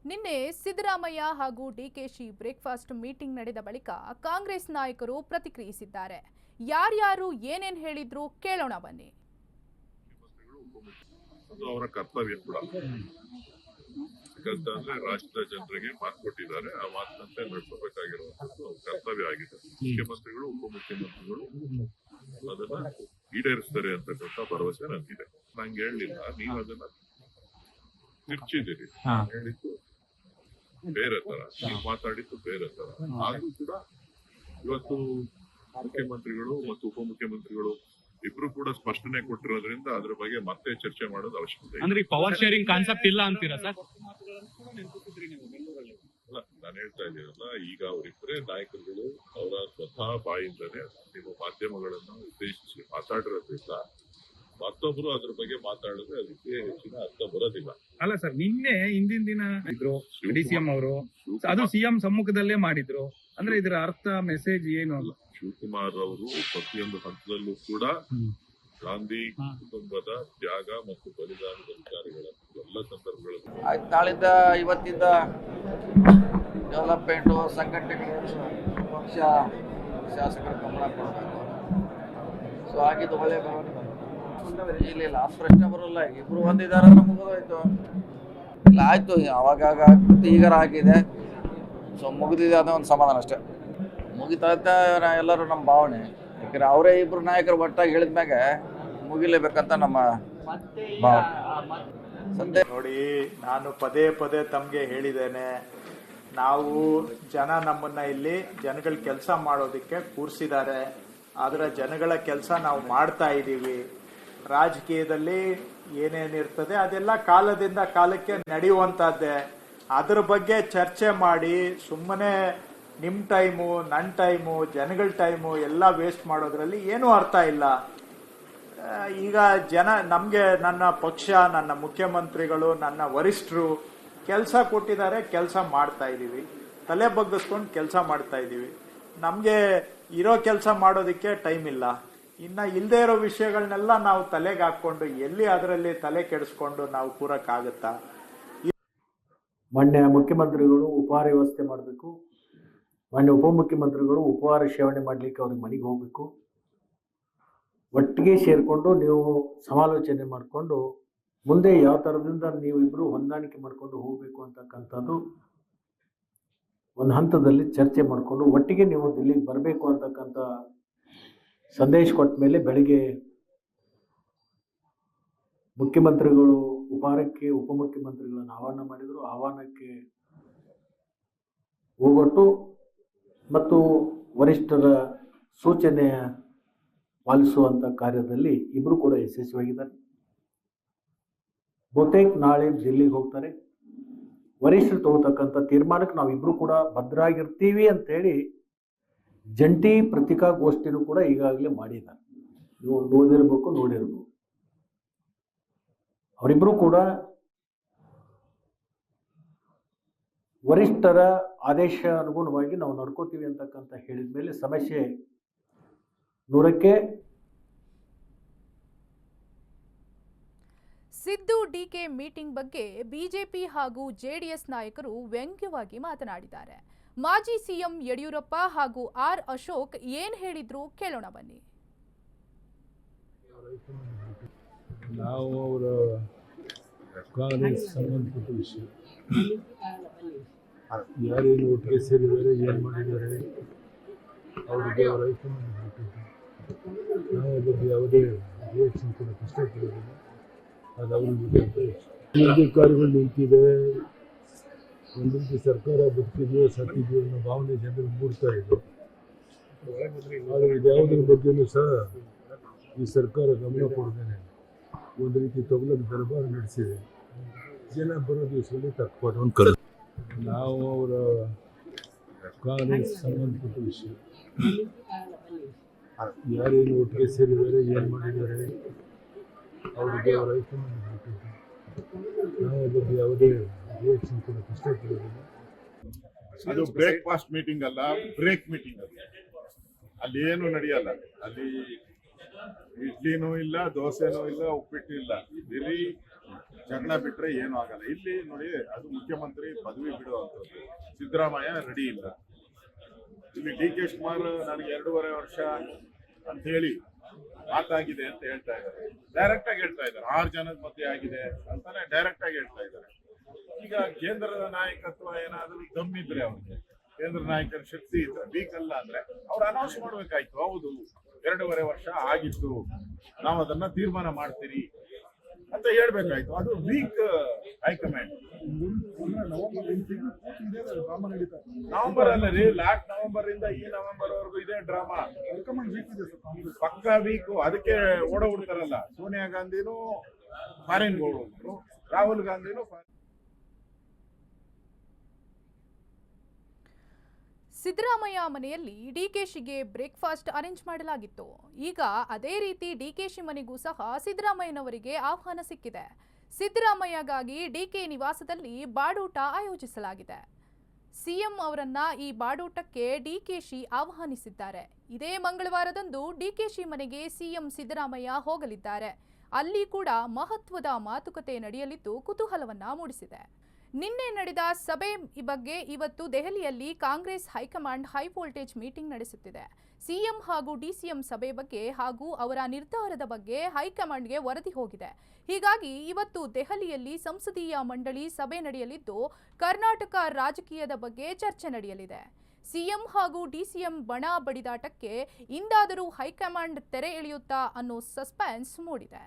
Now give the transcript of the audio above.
ನಿನ್ನೆ ಸಿದ್ದರಾಮಯ್ಯ ಹಾಗೂ DKShi breakfast meeting ನಡೆದ ಬಳಿಕ ಕಾಂಗ್ರೆಸ್ ನಾಯಕರು ಪ್ರತಿಕ್ರಿಯಿಸಿದ್ದಾರೆ. ಯಾರ್ಯಾರು ಏನೇನ್ ಹೇಳಿದ್ರು ಕೇಳೋಣ ಬನ್ನಿ. ಅವರ ಕರ್ತವ್ಯ ಕೂಡ ಯಾಕಂತಂದ್ರೆ ರಾಷ್ಟ್ರದ ಜನರಿಗೆ ಮಾತು ಕೊಟ್ಟಿದ್ದಾರೆ, ಆ ಮಾತಿನಂತೆ ನಡೆಸಬೇಕಾಗಿರುವಂತದ್ದು ಕರ್ತವ್ಯ ಆಗಿದೆ. ಮುಖ್ಯಮಂತ್ರಿಗಳು ಉಪಮುಖ್ಯಮಂತ್ರಿಗಳು ಅದನ್ನ ಈಡೇರಿಸ್ತಾರೆ ಅಂತಕ್ಕಂಥ ಭರವಸೆ ನನಗಿದೆ. ನಂಗೆ ಹೇಳಲಿಲ್ಲ, ನೀವು ಅದನ್ನ ತಿರ್ಚಿದ್ದೀರಿ. ಹೇಳಿದ್ದು ಬೇರೆ ತರ, ನೀವು ಮಾತಾಡಿದ್ದು ಬೇರೆ ತರ. ಆದ್ರೂ ಕೂಡ ಇವತ್ತು ಮುಖ್ಯಮಂತ್ರಿಗಳು ಮತ್ತು ಉಪಮುಖ್ಯಮಂತ್ರಿಗಳು ಇಬ್ರು ಕೂಡ ಸ್ಪಷ್ಟನೆ ಕೊಟ್ಟಿರೋದ್ರಿಂದ ಅದ್ರ ಬಗ್ಗೆ ಮತ್ತೆ ಚರ್ಚೆ ಮಾಡೋದು ಅವಶ್ಯಕತೆ. ಅಂದ್ರೆ ಪವರ್ ಶೇರಿಂಗ್ ಕಾನ್ಸೆಪ್ಟ್ ಇಲ್ಲ ಅಂತೀರಾ ಸರ್? ಅಲ್ಲ, ನಾನು ಹೇಳ್ತಾ ಇದ್ದೀನಲ್ಲ, ಈಗ ಅವರಿಬ್ಬರೇ ನಾಯಕರುಗಳು ಅವರ ಸ್ವತಃ ಬಾಯಿಂದಲೇ ನಿಮ್ಮ ಮಾಧ್ಯಮಗಳನ್ನು ಉದ್ದೇಶಿಸಿ ಮಾತಾಡಿರೋದ್ರಿಂದ ಮತ್ತೊಬ್ರು ಅದ್ರ ಬಗ್ಗೆ ಮಾತಾಡಿದ್ರೆ ಅದಕ್ಕೆ ಹೆಚ್ಚಿನ ಅರ್ಥ ಬರೋದಿಲ್ಲ. ಅಲ್ಲ ಸರ್, ನಿನ್ನೆ ಹಿಂದಿನ ದಿನ ಇದ್ರು ಡಿಸಿಎಂ ಅವರು, ಅದು ಸಿಎಂ ಸಮ್ಮುಖದಲ್ಲೇ ಮಾಡಿದ್ರು. ಅಂದ್ರೆ ಇದರ ಅರ್ಥ ಮೆಸೇಜ್ ಏನು ಅಲ್ಲ. ಶಿವಕುಮಾರ್ ಅವರು ಪ್ರತಿಯೊಂದು ಹಂತದಲ್ಲೂ ಕೂಡ ಗಾಂಧಿ ಕುಟುಂಬದ ತ್ಯಾಗ ಮತ್ತು ಬಲಿದಾನದ ವಿಚಾರಗಳನ್ನು ಎಲ್ಲ ಸಂದರ್ಭಗಳಲ್ಲಿ ನಾಳಿಂದ ಇವತ್ತಿಂದ ಡೆವಲಪ್ಮೆಂಟು ಸಂಘಟನೆಗಳು ಪಕ್ಷ ಶಾಸಕರ ಗಮನ ಕೊಡಬೇಕು. ಸೊ ಆಗಿದ್ದು ಒಳ್ಳೆ ಬೆಳವಣಿಗೆ ಇಲ್ಲ, ಆ ಪ್ರಶ್ನೆ ಬರೋಲ್ಲ. ಇಬ್ರು ಒಂದಿದ್ದಾರೆ ಅಂದ್ರೆ ಮುಗಿದೋಯ್ತು. ಇಲ್ಲ ಆಯ್ತು, ಅವಾಗ ಈಗಾರ ಆಗಿದೆ, ಸೊ ಮುಗಿದಿದೆ ಅನ್ನೋ ಒಂದು ಸಮಾಧಾನ ಅಷ್ಟೇ. ಮುಗಿತಾ ಅಂತ ಎಲ್ಲರೂ ನಮ್ಮ ಭಾವನೆ. ಯಾಕಂದ್ರೆ ಅವರೇ ಇಬ್ರು ನಾಯಕರು ಒಟ್ಟಾಗಿ ಹೇಳಿದ್ಮ್ಯಾಗ ಮುಗಿಲೇಬೇಕಂತ ನಮ್ಮ ಭಾವನೆ. ನೋಡಿ, ನಾನು ಪದೇ ಪದೇ ತಮಗೆ ಹೇಳಿದ್ದೇನೆ, ನಾವು ಜನ ನಮ್ಮನ್ನ ಇಲ್ಲಿ ಜನಗಳ ಕೆಲಸ ಮಾಡೋದಕ್ಕೆ ಕೂರಿಸಿದ್ದಾರೆ. ಆದರೆ ಜನಗಳ ಕೆಲಸ ನಾವು ಮಾಡ್ತಾ ಇದ್ದೀವಿ. ರಾಜಕೀಯದಲ್ಲಿ ಏನೇನಿರ್ತದೆ ಅದೆಲ್ಲ ಕಾಲದಿಂದ ಕಾಲಕ್ಕೆ ನಡೆಯುವಂಥದ್ದೇ. ಅದ್ರ ಬಗ್ಗೆ ಚರ್ಚೆ ಮಾಡಿ ಸುಮ್ಮನೆ ನಿಮ್ಮ ಟೈಮು, ನನ್ನ ಟೈಮು, ಜನಗಳ ಟೈಮು ಎಲ್ಲ ವೇಸ್ಟ್ ಮಾಡೋದ್ರಲ್ಲಿ ಏನೂ ಅರ್ಥ ಇಲ್ಲ. ಈಗ ನಮಗೆ ನನ್ನ ಪಕ್ಷ, ನನ್ನ ಮುಖ್ಯಮಂತ್ರಿಗಳು, ನನ್ನ ವರಿಷ್ಠರು ಕೆಲಸ ಕೊಟ್ಟಿದ್ದಾರೆ, ಕೆಲಸ ಮಾಡ್ತಾ ಇದ್ದೀವಿ. ತಲೆ ಬಗ್ಗಿಸ್ಕೊಂಡು ಕೆಲಸ ಮಾಡ್ತಾ ಇದ್ದೀವಿ. ನಮಗೆ ಇರೋ ಕೆಲಸ ಮಾಡೋದಕ್ಕೆ ಟೈಮ್ ಇಲ್ಲ. ಇನ್ನು ಇಲ್ಲದೆ ಇರೋ ವಿಷಯಗಳನ್ನೆಲ್ಲ ನಾವು ತಲೆಗೆ ಹಾಕ್ಕೊಂಡು ಎಲ್ಲಿ ಅದರಲ್ಲಿ ತಲೆ ಕೆಡಿಸ್ಕೊಂಡು ನಾವು ಕೂರಕ್ಕಾಗತ್ತಾ? ಮಾನ್ಯ ಮುಖ್ಯಮಂತ್ರಿಗಳು ಉಪಹಾರ ವ್ಯವಸ್ಥೆ ಮಾಡಬೇಕು. ಮಾನ್ಯ ಉಪಮುಖ್ಯಮಂತ್ರಿಗಳು ಉಪಹಾರ ಸೇವನೆ ಮಾಡಲಿಕ್ಕೆ ಅವ್ರಿಗೆ ಮನೆಗೆ ಹೋಗಬೇಕು. ಒಟ್ಟಿಗೆ ಸೇರಿಕೊಂಡು ನೀವು ಸಮಾಲೋಚನೆ ಮಾಡಿಕೊಂಡು ಮುಂದೆ ಯಾವ ಥರದಿಂದ ನೀವಿಬ್ಬರು ಹೊಂದಾಣಿಕೆ ಮಾಡಿಕೊಂಡು ಹೋಗಬೇಕು ಅಂತಕ್ಕಂಥದ್ದು ಒಂದು ಹಂತದಲ್ಲಿ ಚರ್ಚೆ ಮಾಡಿಕೊಂಡು ಒಟ್ಟಿಗೆ ನೀವು ದಿಲ್ಲಿಗೆ ಬರಬೇಕು ಅಂತಕ್ಕಂಥ ಸಂದೇಶ ಕೊಟ್ಟ ಮೇಲೆ ಬೆಳಿಗ್ಗೆ ಮುಖ್ಯಮಂತ್ರಿಗಳು ಉಪಹಾರಕ್ಕೆ ಉಪಮುಖ್ಯಮಂತ್ರಿಗಳನ್ನು ಆಹ್ವಾನ ಮಾಡಿದರು. ಆಹ್ವಾನಕ್ಕೆ ಹೋಗೊಟ್ಟು ಮತ್ತು ವರಿಷ್ಠರ ಸೂಚನೆ ಪಾಲಿಸುವಂಥ ಕಾರ್ಯದಲ್ಲಿ ಇಬ್ಬರು ಕೂಡ ಯಶಸ್ವಿಯಾಗಿದ್ದಾರೆ. ಬಹುತೇಕ ನಾಳೆ ದಿಲ್ಲಿಗೆ ಹೋಗ್ತಾರೆ. ವರಿಷ್ಠರು ತಗೋತಕ್ಕಂಥ ತೀರ್ಮಾನಕ್ಕೆ ನಾವಿಬ್ಬರು ಕೂಡ ಭದ್ರಾಗಿರ್ತೀವಿ ಅಂತೇಳಿ ಜಂಟಿ ಪತ್ರಿಕಾಗೋಷ್ಠಿನೂ ಕೂಡ ಈಗಾಗಲೇ ಮಾಡಿದ್ದಾರೆ. ನೀವು ನೋಡಿರ್ಬೇಕು. ಅವರಿಬ್ಬರು ಕೂಡ ವರಿಷ್ಠರ ಆದೇಶ ಅನುಗುಣವಾಗಿ ನಾವು ನಡ್ಕೋತೀವಿ ಅಂತಕ್ಕಂಥ ಹೇಳಿದ ಮೇಲೆ ಸಮಸ್ಯೆ 100ಕ್ಕೆ. ಸಿದ್ದು ಡಿಕೆ ಮೀಟಿಂಗ್ ಬಗ್ಗೆ ಬಿಜೆಪಿ ಹಾಗೂ ಜೆಡಿಎಸ್ ನಾಯಕರು ವ್ಯಂಗ್ಯವಾಗಿ ಮಾತನಾಡಿದ್ದಾರೆ. ಮಾಜಿ ಸಿಎಂ ಯಡಿಯೂರಪ್ಪ ಹಾಗೂ ಆರ್ ಅಶೋಕ್ ಏನ್ ಹೇಳಿದ್ರು ಕೇಳೋಣ ಬನ್ನಿ. ನಾವು ಅವರ ಕಾಂಗ್ರೆಸ್ ಸಂಬಂಧಪಟ್ಟ ವಿಷಯ ಯಾರೇನು ಒಟ್ಟಿಗೆ ಸೇರಿದ್ದಾರೆ, ಏನು ಮಾಡಿದ್ದಾರೆ, ಅವರಿಗೆ ಅವರ ಹೈಕಮಾಂಡ್ ನಾವು ಬಗ್ಗೆ ಯಾವುದೇ ರಿಯಾಕ್ಷನ್ ಕೂಡ ಇಷ್ಟಪಡೋದಿಲ್ಲ. ಅದು ಅವ್ರ ಬಗ್ಗೆ ಅಧಿಕಾರಿಗಳು ನಿಂತಿದೆ, ಒಂದು ರೀತಿ ಸರ್ಕಾರ ಬದುಕಿದೆಯೋ ಸತ್ತಿದೆಯೋ ಅನ್ನೋ ಭಾವನೆ ಜನರಿಗೆ ಮೂಡ್ತಾ ಇದೆ. ಆದರೆ ಇದ್ಯಾವುದ್ರ ಬಗ್ಗೆಯೂ ಸಹ ಈ ಸರ್ಕಾರ ಗಮನ ಕೊಡ್ದೇನೆ ಒಂದು ರೀತಿ ತೊಗಲಕ್ಕೆ ದರ್ಬಾರ್ ನಡೆಸಿದೆ. ಜನ ಬರೋ ದಿವಸದಲ್ಲಿ ತಕ್ಕೊಂಡು ಕರೆದು ನಾವು ಅವರ ಕಾಂಗ್ರೆಸ್ ಸಂಬಂಧಪಟ್ಟ ವಿಷಯ ಯಾರೇನು ಒಟ್ಟಿಗೆ ಸೇರಿದ್ದಾರೆ, ಏನು ಮಾಡಿದ್ದಾರೆ, ಅವರಿಗೆ ಅವರ ಹೈಕಮಾಂಡ್ ನಾವು ಬಗ್ಗೆ ಯಾವುದೇ ರಿಯಾಕ್ಷನ್ ಕೂಡ ಇಷ್ಟಪಡೋದಿಲ್ಲ. ಅದು ಬ್ರೇಕ್ಫಾಸ್ಟ್ ಮೀಟಿಂಗ್ ಅಲ್ಲ, ಬ್ರೇಕ್ ಮೀಟಿಂಗ್ ಅಲ್ಲ. ಅಲ್ಲಿ ಏನು ನಡೆಯಲ್ಲ. ಅಲ್ಲಿ ಇಡ್ಲಿನೂ ಇಲ್ಲ, ದೋಸೆನೂ ಇಲ್ಲ, ಉಪ್ಪಿಟ್ಟು ಇಲ್ಲ. ಬರೀ ಜಗಳ ಬಿಟ್ರೆ ಏನು ಆಗಲ್ಲ. ಇಲ್ಲಿ ನೋಡಿ, ಅದು ಮುಖ್ಯಮಂತ್ರಿ ಪದವಿ ಬಿಡುವಂಥದ್ದು. ಸಿದ್ದರಾಮಯ್ಯ ರೆಡಿ ಇಲ್ಲ. ಇಲ್ಲಿ ಡಿ ಕೆ ಶಿವಕುಮಾರ್ ನನಗೆ 2.5 ವರ್ಷ ಅಂತ ಹೇಳಿ ಮಾತಾಗಿದೆ ಅಂತ ಹೇಳ್ತಾ ಇದ್ದಾರೆ. ಡೈರೆಕ್ಟ್ ಆಗಿ ಹೇಳ್ತಾ ಇದ್ದಾರೆ, 6 ಜನದ ಮಧ್ಯೆ ಆಗಿದೆ ಅಂತಾನೆ ಡೈರೆಕ್ಟ್ ಆಗಿ ಹೇಳ್ತಾ ಇದ್ದಾರೆ. ಈಗ ಕೇಂದ್ರದ ನಾಯಕತ್ವ ಏನಾದರೂ ದಮ್ಮಿದ್ರೆ, ಅವ್ರಿಗೆ ಕೇಂದ್ರ ನಾಯಕರ ಶಕ್ತಿ ಇದ್ರೆ, ವೀಕ್ ಅಲ್ಲ ಅಂದ್ರೆ ಅವ್ರು ಅನೌನ್ಸ್ ಮಾಡ್ಬೇಕಾಯ್ತು. ಹೌದು, 2.5 ವರ್ಷ ಆಗಿತ್ತು, ನಾವು ಅದನ್ನ ತೀರ್ಮಾನ ಮಾಡ್ತೀರಿ ಅಂತ ಹೇಳ್ಬೇಕಾಯ್ತು. ಅದು ವೀಕ್ ಹೈಕಮಾಂಡ್. ನವೆಂಬರ್ ಅಲ್ಲ ರೀ, ಲಾಸ್ಟ್ ನವೆಂಬರ್ ಇಂದ ಈ ನವೆಂಬರ್ ವರೆಗೂ ಇದೇ ಡ್ರಾಮಾ. ಪಕ್ಕಾ ವೀಕ್. ಅದಕ್ಕೆ ಓಡೋಗ್ಬಿಡ್ತಾರಲ್ಲ, ಸೋನಿಯಾ ಗಾಂಧಿನೂ ಫಾರಿನ್ ಓಡೋಗ್ಬಿಟ್ರು, ರಾಹುಲ್ ಗಾಂಧಿನೂ ಸಿದ್ದರಾಮಯ್ಯ ಮನೆಯಲ್ಲಿ ಡಿಕೆಶಿಗೆ ಬ್ರೇಕ್ಫಾಸ್ಟ್ ಅರೇಂಜ್ ಮಾಡಲಾಗಿತ್ತು. ಈಗ ಅದೇ ರೀತಿ ಡಿಕೆಶಿ ಮನೆಗೂ ಸಹ ಸಿದ್ದರಾಮಯ್ಯನವರಿಗೆ ಆಹ್ವಾನ ಸಿಕ್ಕಿದೆ. ಸಿದ್ದರಾಮಯ್ಯಗಾಗಿ ಡಿಕೆ ನಿವಾಸದಲ್ಲಿ ಬಾಡೂಟ ಆಯೋಜಿಸಲಾಗಿದೆ. ಸಿಎಂ ಅವರನ್ನ ಈ ಬಾಡೂಟಕ್ಕೆ ಡಿಕೆಶಿ ಆಹ್ವಾನಿಸಿದ್ದಾರೆ. ಇದೇ ಮಂಗಳವಾರದಂದು ಡಿಕೆಶಿ ಮನೆಗೆ ಸಿಎಂ ಸಿದ್ದರಾಮಯ್ಯ ಹೋಗಲಿದ್ದಾರೆ. ಅಲ್ಲಿ ಕೂಡ ಮಹತ್ವದ ಮಾತುಕತೆ ನಡೆಯಲಿದ್ದು ಕುತೂಹಲವನ್ನ ಮೂಡಿಸಿದೆ. ನಿನ್ನೆ ನಡೆದ ಸಭೆ ಬಗ್ಗೆ ಇವತ್ತು ದೆಹಲಿಯಲ್ಲಿ Congress high command high voltage meeting ನಡೆಸುತ್ತಿದೆ. ಸಿಎಂ ಹಾಗೂ ಡಿಸಿಎಂ ಸಭೆ ಬಗ್ಗೆ ಹಾಗೂ ಅವರ ನಿರ್ಧಾರದ ಬಗ್ಗೆ ಹೈಕಮಾಂಡ್ಗೆ ವರದಿ ಹೋಗಿದೆ. ಹೀಗಾಗಿ ಇವತ್ತು ದೆಹಲಿಯಲ್ಲಿ ಸಂಸದೀಯ ಮಂಡಳಿ ಸಭೆ ನಡೆಯಲಿದ್ದು ಕರ್ನಾಟಕ ರಾಜಕೀಯದ ಬಗ್ಗೆ ಚರ್ಚೆ ನಡೆಯಲಿದೆ. ಸಿಎಂ ಹಾಗೂ ಡಿಸಿಎಂ ಬಣ ಬಡಿದಾಟಕ್ಕೆ ಇಂದಾದರೂ ಹೈಕಮಾಂಡ್ ತೆರೆ ಎಳೆಯುತ್ತಾ ಅನ್ನೋ ಸಸ್ಪೆನ್ಸ್ ಮೂಡಿದೆ.